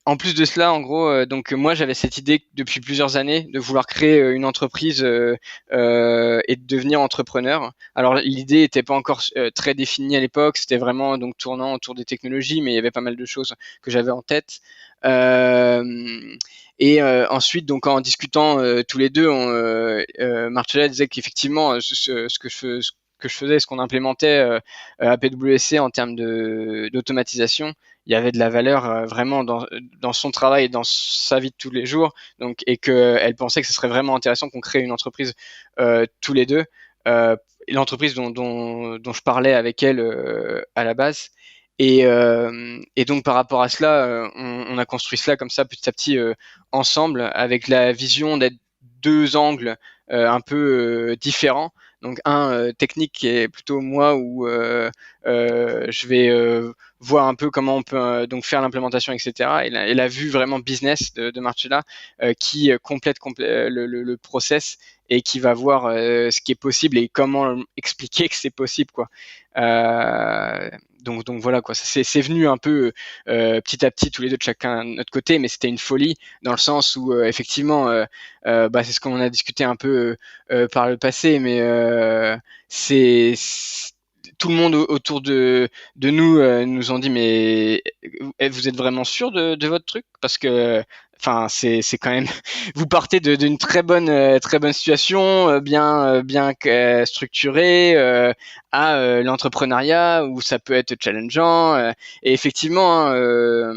[SPEAKER 2] En plus de cela, en gros, donc moi j'avais cette idée depuis plusieurs années de vouloir créer une entreprise et de devenir entrepreneur. Alors l'idée n'était pas encore très définie à l'époque, c'était vraiment donc tournant autour des technologies, mais il y avait pas mal de choses que j'avais en tête. Ensuite, donc en discutant tous les deux, Marcella disait qu'effectivement ce que je faisais, ce qu'on implémentait à PwC en termes d'automatisation, il y avait de la valeur vraiment dans son travail et dans sa vie de tous les jours. Donc, et qu'elle pensait que ce serait vraiment intéressant qu'on crée une entreprise tous les deux, l'entreprise dont je parlais avec elle à la base. Et donc par rapport à cela, on a construit cela comme ça petit à petit ensemble, avec la vision d'être deux angles un peu différents. Donc un technique qui est plutôt moi où je vais voir un peu comment on peut donc faire l'implémentation, etc. Et la vue vraiment business de Marcella qui complète le process et qui va voir ce qui est possible et comment expliquer que c'est possible, quoi. Donc voilà, quoi. C'est venu un peu petit à petit, tous les deux de chacun de notre côté, mais c'était une folie dans le sens où effectivement, bah, c'est ce qu'on a discuté un peu par le passé, mais c'est tout le monde autour de nous nous ont dit, mais vous êtes vraiment sûr de votre truc? Parce que enfin c'est quand même vous partez d'une très bonne situation bien structurée à l'entrepreneuriat où ça peut être challengeant et effectivement hein,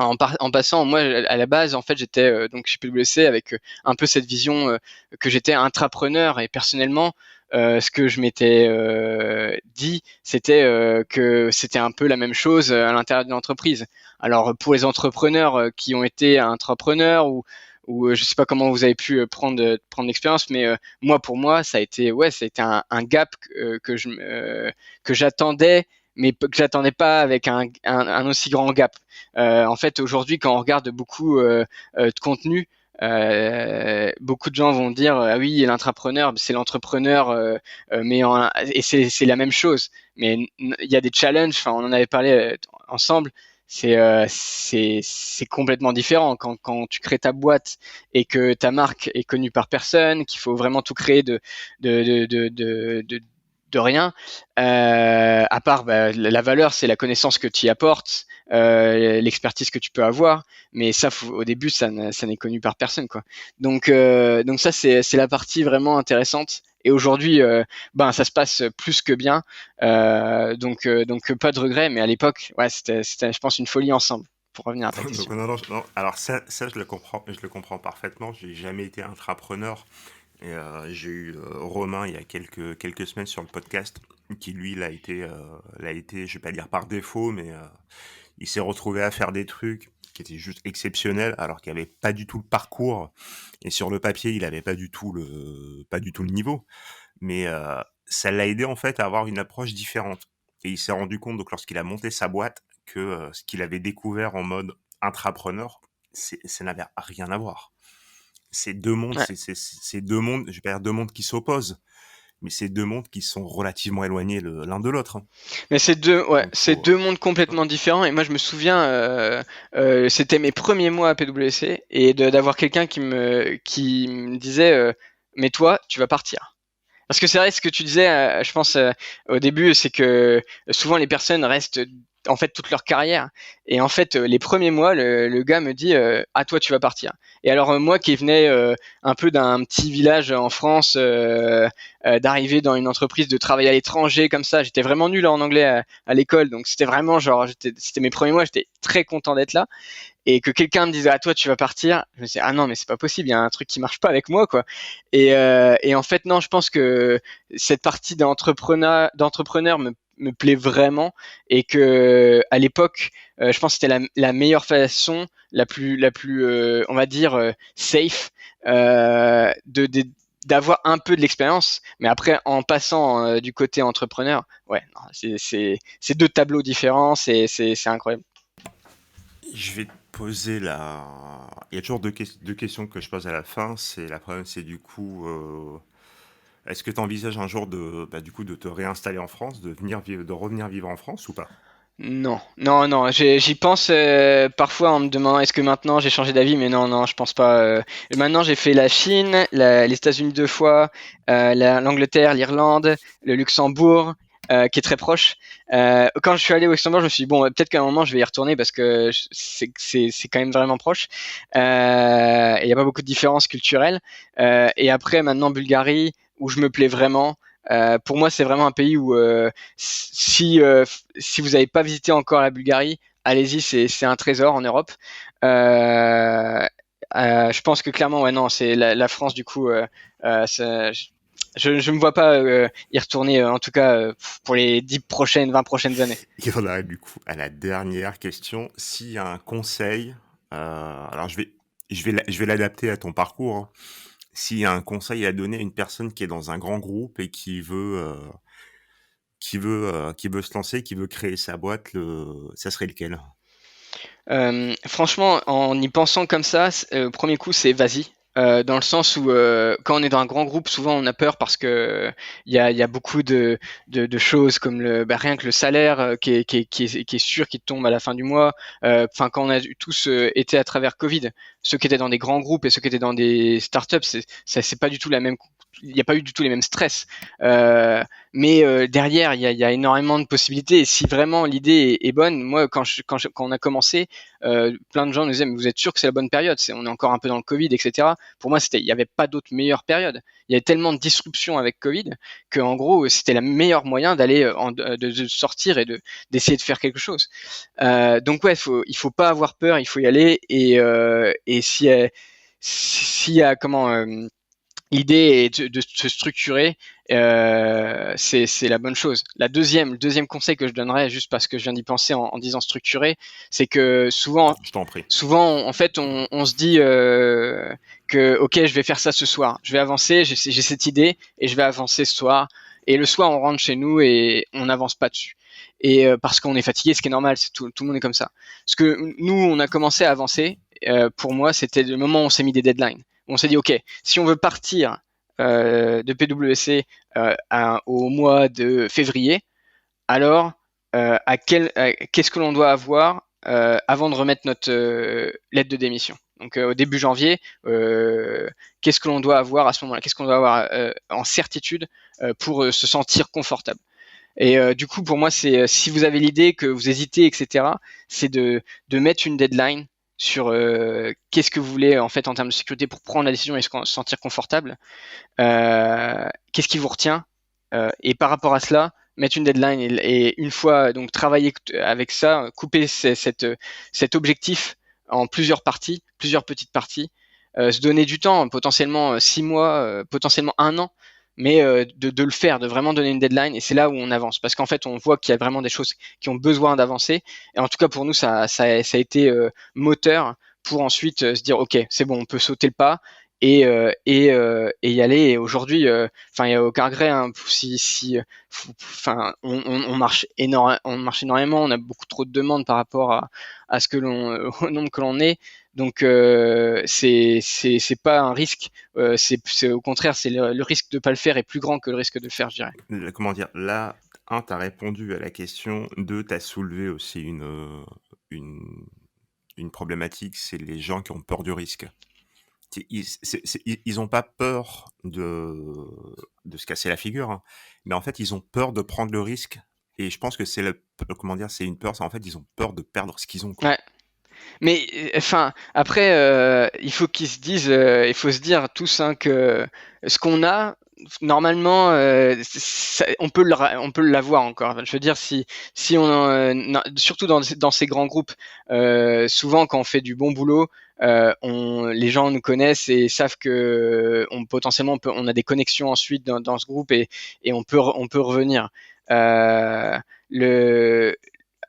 [SPEAKER 2] en passant, moi à la base en fait j'étais donc chez PwC avec un peu cette vision que j'étais intrapreneur et personnellement ce que je m'étais dit, c'était que c'était un peu la même chose à l'intérieur d'une entreprise. Alors pour les entrepreneurs qui ont été intrapreneurs ou je sais pas comment vous avez pu prendre l'expérience, mais moi pour moi ça a été un gap que j'attendais, mais que j'attendais pas avec un aussi grand gap. En fait, aujourd'hui, quand on regarde beaucoup de contenu, beaucoup de gens vont dire ah oui, l'intrapreneur, c'est l'entrepreneur, et c'est la même chose. Mais il y a des challenges. Enfin, on en avait parlé ensemble. C'est complètement différent quand tu crées ta boîte et que ta marque est connue par personne, qu'il faut vraiment tout créer de rien. À part la valeur, c'est la connaissance que tu y apportes, l'expertise que tu peux avoir, mais ça, au début, ça n'est connu par personne, quoi. Donc ça, c'est la partie vraiment intéressante. Et aujourd'hui, ça se passe plus que bien. Donc pas de regret. Mais à l'époque, ouais, c'était, je pense, une folie ensemble. Pour revenir à ta
[SPEAKER 1] Donc,
[SPEAKER 2] question.
[SPEAKER 1] non. Alors ça, je le comprends parfaitement. J'ai jamais été intrapreneur. Et j'ai eu Romain il y a quelques semaines sur le podcast qui lui l'a été, je vais pas dire par défaut, mais il s'est retrouvé à faire des trucs qui étaient juste exceptionnels alors qu'il avait pas du tout le parcours et sur le papier il avait pas du tout le niveau, mais ça l'a aidé en fait à avoir une approche différente et il s'est rendu compte donc lorsqu'il a monté sa boîte que ce qu'il avait découvert en mode intrapreneur, ça n'avait rien à voir. C'est deux mondes,
[SPEAKER 2] Ouais.
[SPEAKER 1] c'est deux mondes, je vais pas dire deux mondes qui s'opposent, mais c'est deux mondes qui sont relativement éloignés l'un de l'autre, hein.
[SPEAKER 2] Mais
[SPEAKER 1] Donc
[SPEAKER 2] c'est
[SPEAKER 1] faut,
[SPEAKER 2] deux mondes complètement différents. Et moi, je me souviens, c'était mes premiers mois à PwC et d'avoir quelqu'un qui me disait, mais toi, tu vas partir. Parce que c'est vrai, ce que tu disais, je pense, au début, c'est que souvent les personnes restent en fait toute leur carrière. Et en fait, les premiers mois, le gars me dit, ah toi, tu vas partir. Et alors moi qui venais un peu d'un petit village en France, d'arriver dans une entreprise, de travailler à l'étranger comme ça, j'étais vraiment nul en anglais à l'école, donc c'était vraiment genre, c'était mes premiers mois, j'étais très content d'être là et que quelqu'un me dise ah toi tu vas partir, je me dis ah non mais c'est pas possible, il y a un truc qui marche pas avec moi, quoi. Et en fait non, je pense que cette partie d'entrepreneur me plaît vraiment et que à l'époque je pense que c'était la meilleure façon, la plus on va dire safe d'avoir un peu de l'expérience, mais après en passant du côté entrepreneur, ouais, non, c'est deux tableaux différents, c'est incroyable.
[SPEAKER 1] je vais te poser il y a toujours deux questions que je pose à la fin. C'est la première, c'est du coup, est-ce que tu envisages un jour du coup, de te réinstaller en France, de revenir vivre en France ou pas?
[SPEAKER 2] Non, non, non, j'y pense parfois en me demandant est-ce que maintenant j'ai changé d'avis, mais non, non, je pense pas. Maintenant, j'ai fait la Chine, les États-Unis 2 fois, l'Angleterre, l'Irlande, le Luxembourg, qui est très proche. Quand je suis allé au Luxembourg, je me suis dit bon, peut-être qu'à un moment je vais y retourner parce que c'est quand même vraiment proche. Et il y a pas beaucoup de différences culturelles. Et après, maintenant Bulgarie, où je me plais vraiment. Pour moi, c'est vraiment un pays où si vous n'avez pas visité encore la Bulgarie, allez-y, c'est un trésor en Europe. Je pense que clairement, ouais, non, c'est la France du coup. Je me vois pas y retourner, en tout cas pour les 20 prochaines années.
[SPEAKER 1] Et on arrive du coup à la dernière question. S'il y a un conseil, alors je vais l'adapter à ton parcours, hein. S'il y a un conseil à donner à une personne qui est dans un grand groupe et qui veut se lancer, qui veut créer sa boîte, ça serait lequel?
[SPEAKER 2] Franchement, en y pensant comme ça, premier coup, c'est vas-y. Dans le sens où quand on est dans un grand groupe, souvent on a peur parce que il y a beaucoup de choses comme rien que le salaire qui est sûr qui tombe à la fin du mois. Enfin, quand on a tous été à travers Covid, ceux qui étaient dans des grands groupes et ceux qui étaient dans des startups, c'est pas du tout la même. Il n'y a pas eu du tout les mêmes stress. Mais derrière, il y a énormément de possibilités. Et si vraiment l'idée est bonne, moi, quand on a commencé, plein de gens nous disaient mais vous êtes sûr que c'est la bonne période, on est encore un peu dans le Covid, etc. Pour moi, il n'y avait pas d'autre meilleure période. Il y avait tellement de disruptions avec Covid que en gros c'était le meilleur moyen d'aller de sortir et d'essayer de faire quelque chose. Donc ouais, il faut pas avoir peur, il faut y aller et s'il y a l'idée est de se structurer, c'est la bonne chose. Le deuxième conseil que je donnerais, juste parce que je viens d'y penser en disant structurer, c'est que
[SPEAKER 1] Je t'en prie.
[SPEAKER 2] souvent, en fait, on se dit que ok, je vais faire ça ce soir, je vais avancer, j'ai cette idée et je vais avancer ce soir. Et le soir, on rentre chez nous et on n'avance pas dessus. Et parce qu'on est fatigué, ce qui est normal, tout le monde est comme ça. Parce que nous, on a commencé à avancer. Pour moi, c'était le moment où on s'est mis des deadlines. On s'est dit ok, si on veut partir de PwC au mois de février, alors qu'est-ce que l'on doit avoir avant de remettre notre lettre de démission. Donc au début janvier, qu'est-ce que l'on doit avoir à ce moment-là? Qu'est-ce qu'on doit avoir en certitude pour se sentir confortable? Et du coup, pour moi, c'est si vous avez l'idée que vous hésitez, etc., c'est de mettre une deadline sur qu'est-ce que vous voulez en fait en termes de sécurité pour prendre la décision et se sentir confortable. Qu'est-ce qui vous retient et par rapport à cela, mettre une deadline et une fois donc travailler avec ça, couper cet objectif en plusieurs parties, plusieurs petites parties, se donner du temps, potentiellement 6 mois, potentiellement un an, mais de le faire, de vraiment donner une deadline et c'est là où on avance parce qu'en fait on voit qu'il y a vraiment des choses qui ont besoin d'avancer et en tout cas pour nous ça a été moteur pour ensuite se dire ok c'est bon on peut sauter le pas et y aller. Et aujourd'hui, enfin, il y a aucun regret. Hein, enfin, on marche énormément. On a beaucoup trop de demandes par rapport à ce que au nombre que l'on est. Donc, c'est pas un risque. C'est au contraire, c'est le risque de pas le faire est plus grand que le risque de le faire, je dirais.
[SPEAKER 1] Comment dire? Là, un, t'as répondu à la question. Deux, t'as soulevé aussi une, une problématique, c'est les gens qui ont peur du risque. Ils ont pas peur de se casser la figure, hein, mais en fait, ils ont peur de prendre le risque. Et je pense que comment dire, c'est une peur, c'est en fait, ils ont peur de perdre ce qu'ils ont, quoi.
[SPEAKER 2] Ouais. Mais enfin, après, il faut qu'ils se disent, il faut se dire tous hein, que ce qu'on a, normalement, on peut l'avoir encore. Je veux dire, si on, surtout dans ces grands groupes, souvent quand on fait du bon boulot, les gens nous connaissent et savent que potentiellement on a des connexions ensuite dans ce groupe et on peut revenir. Euh, le,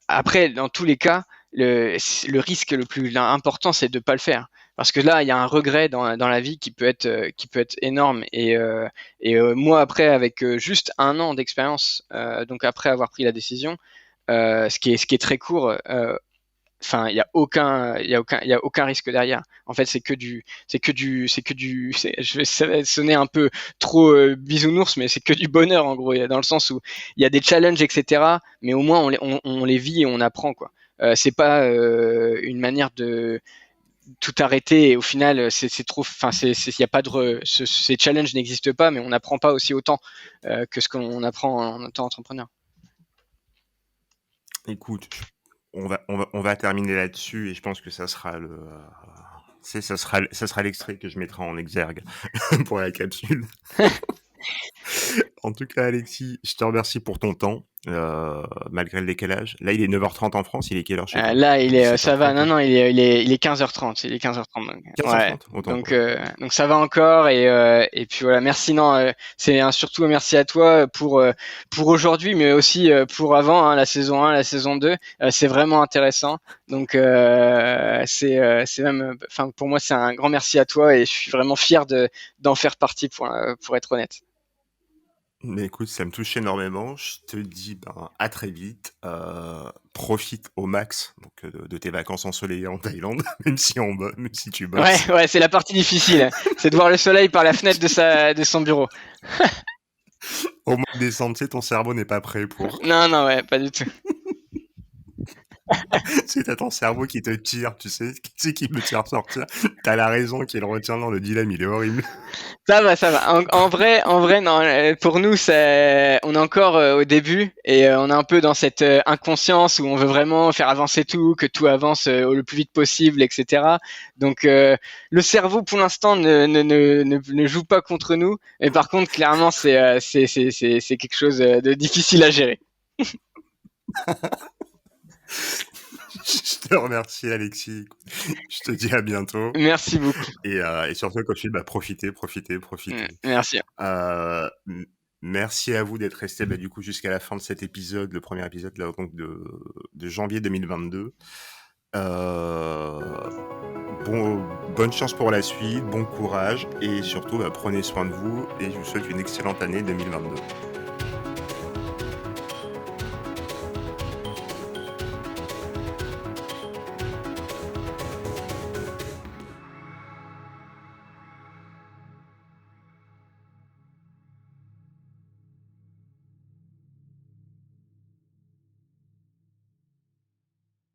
[SPEAKER 2] Après, dans tous les cas le risque le plus important, c'est de ne pas le faire. Parce que là, il y a un regret dans la vie qui peut être énorme. Et moi, après, avec juste un an d'expérience, donc après avoir pris la décision, ce qui est très court, enfin, il y a aucun risque derrière. En fait, ça va sonner un peu trop bisounours, mais c'est que du bonheur en gros, dans le sens où il y a des challenges, etc. Mais au moins on les vit et on apprend quoi. C'est pas une manière de tout arrêter et au final c'est trop, enfin il y a pas ces challenges n'existent pas, mais on n'apprend pas aussi autant que ce qu'on apprend en étant entrepreneur.
[SPEAKER 1] Écoute, on va terminer là-dessus et je pense que ça sera l'extrait que je mettrai en exergue pour la capsule. En tout cas, Alexis, je te remercie pour ton temps, malgré le décalage. Là, il est 9h30 en France. Il est quelle heure chez toi?
[SPEAKER 2] Là, ça va.
[SPEAKER 1] 17h30,
[SPEAKER 2] Non,
[SPEAKER 1] non?
[SPEAKER 2] non, il est 15h30. Il est 15h30. Donc, ouais.
[SPEAKER 1] 15h30? Autant pour moi.
[SPEAKER 2] Donc ça va encore. Et puis voilà. Merci. Non, surtout merci à toi pour aujourd'hui, mais aussi pour avant, hein, la saison 1, la saison 2. C'est vraiment intéressant. Donc c'est même, enfin pour moi, c'est un grand merci à toi et je suis vraiment fier d'en faire partie pour être honnête.
[SPEAKER 1] Mais écoute, ça me touche énormément. Je te dis à très vite. Profite au max donc, de tes vacances ensoleillées en Thaïlande, même si tu bosses.
[SPEAKER 2] Ouais, c'est la partie difficile. C'est de voir le soleil par la fenêtre de son bureau.
[SPEAKER 1] Au mois de décembre, tu sais, ton cerveau n'est pas prêt pour.
[SPEAKER 2] Non, ouais, pas du tout.
[SPEAKER 1] C'est t'as ton cerveau qui te tire, tu sais qui me tire sortir. T'as la raison qui le retient dans le dilemme, il est horrible.
[SPEAKER 2] Ça va. En vrai, non. Pour nous, on est encore au début et on est un peu dans cette inconscience où on veut vraiment faire avancer tout, que tout avance le plus vite possible, etc. Donc, le cerveau, pour l'instant, ne joue pas contre nous. Mais par contre, clairement, c'est quelque chose de difficile à gérer.
[SPEAKER 1] Je te remercie, Alexis. Je te dis à bientôt.
[SPEAKER 2] Merci beaucoup.
[SPEAKER 1] Et surtout, comme je dis, profitez.
[SPEAKER 2] Merci.
[SPEAKER 1] Merci à vous d'être restés du coup jusqu'à la fin de cet épisode, le premier épisode là, donc de janvier 2022. Bonne chance pour la suite, bon courage et surtout prenez soin de vous et je vous souhaite une excellente année 2022.